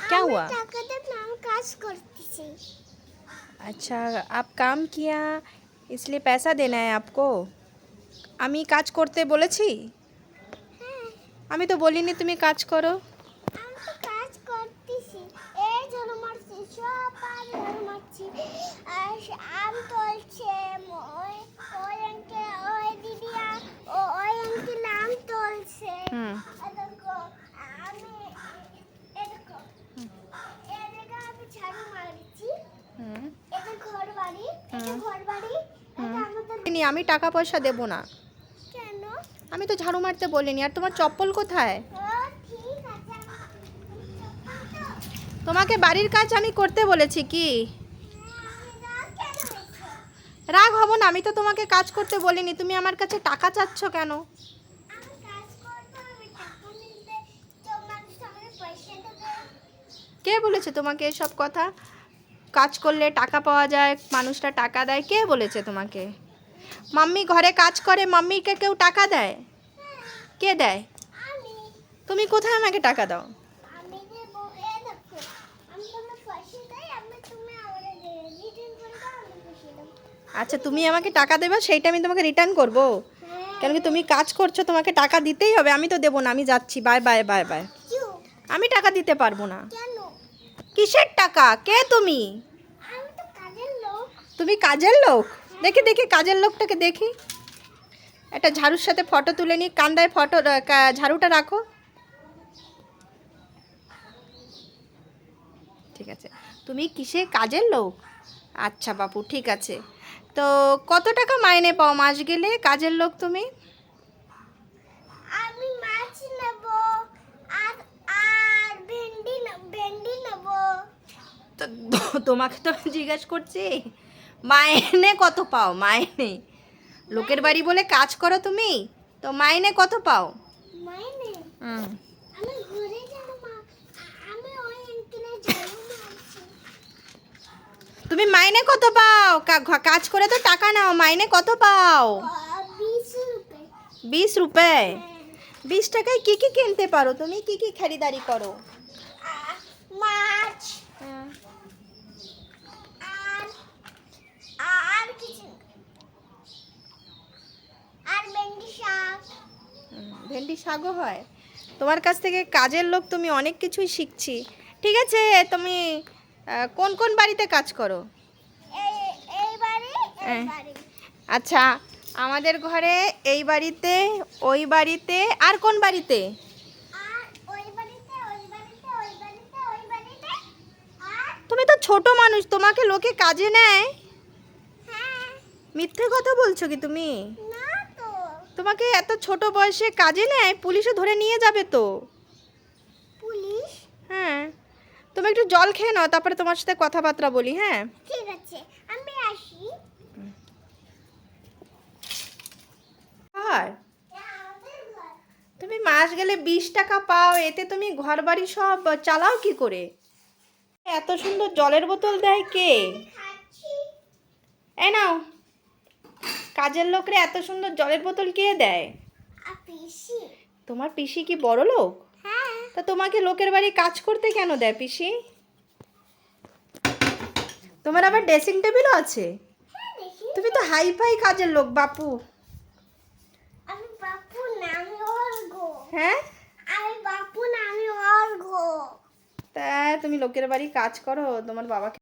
क्या हुआ? अच्छा, आप काम किया इसलिए पैसा देना है आपको। আমি কাজ করতে বলেছি? আমি তো বলিনি তুমি কাজ করো। হুম আমি টাকা পয়সা দেব না। আমি তো ঝাড়ু মারতে বলিনি। আর তোমার চপ্পল কোথায়? তোমাকে বাড়ির কাজ আমি করতে বলেছি কি? রাগ হব না, আমি তো তোমাকে কাজ করতে বলিনি। তুমি আমার কাছে টাকা চাচ্ছ কেন? কে বলেছে তোমাকে এসব কথা? কাজ করলে টাকা পাওয়া যায়, মানুষটা টাকা দেয়, কে বলেছে তোমাকে? মাম্মি ঘরে কাজ করে, মাম্মিকে কেউ টাকা দেয়? কে দেয়? তুমি কোথায় আমাকে টাকা দাও? আচ্ছা, তুমি আমাকে টাকা দেবে, সেইটা আমি তোমাকে রিটার্ন করব? কেন কি তুমি কাজ করছো, তোমাকে টাকা দিতেই হবে। আমি তো দেবো না, আমি যাচ্ছি। Bye bye bye bye. আমি টাকা দিতে পারবো না। কিসের টাকা? কে তুমি? তুমি কাজের লোক? দেখি দেখি কাজের লোকটাকে দেখি। একটা ঝাড়ুর সাথে ফটো তুলে নি, কান্দায় ফটো, ঝাড়ুটা রাখো। ঠিক আছে, তুমি কিসে কাজের লোক? আচ্ছা বাপু, ঠিক আছে। তো কত টাকা মাইনে পাও মাস গেলে কাজের লোক তুমি? তো তোমাকে তো আমি জিজ্ঞেস করছি মাইনে কত পাও। মাইনে লোকের বাড়ি বলে কাজ করো তুমি, তো মাইনে কত পাও? হুম তুমি মাইনে কত পাও? কাজ করে তো টাকা নাও, মাইনে কত পাও? 20 রুপে? 20 টাকায় কি কি কিনতে পারো তুমি? কি কি খরিদারি করো? মাছ আর ভেন্ডি শাকও হয়। তোমার কাছ থেকে কাজের লোক, তুমি অনেক কিছুই শিখছি। ঠিক আছে, তুমি কোন কোন বাড়িতে কাজ করো? আচ্ছা, আমাদের ঘরে, এই বাড়িতে, ওই বাড়িতে, আর কোন বাড়িতে? তুমি তো ছোট মানুষ, তোমাকে লোকে কাজে নেয়? মিথ্যে কথা বলছো কি তুমি? তোমাকে এত ছোট বয়সে কাজে নেয়? পুলিশে ধরে নিয়ে যাবে তো। হ্যাঁ, তুমি একটু জল খেয়ে নাও, তারপরে তোমার সাথে কথাবার্তা বলি। হ্যাঁ, ঠিক আছে, আমি আসি। আর তুমি মাস গেলে 20 টাকা পাও, এতে তুমি ঘর বাড়ি সব চালাও কি করে? এত সুন্দর জলের বোতল দেয় কে? এই নাও, কাজের লোকরে এত সুন্দর জলের বোতল কে দেয়? তোমার পিসি কি বড় লোক? তা তোমাকে লোকের বাড়ি কাজ করতে কেন দেয় পিসি? তোমার আবার ড্রেসিং টেবিলও আছে? তুমি তো হাই ফাই কাজের লোক বাপু। হ্যাঁ, তা তুমি লোকের বাড়ি কাজ করো, তোমার বাবাকে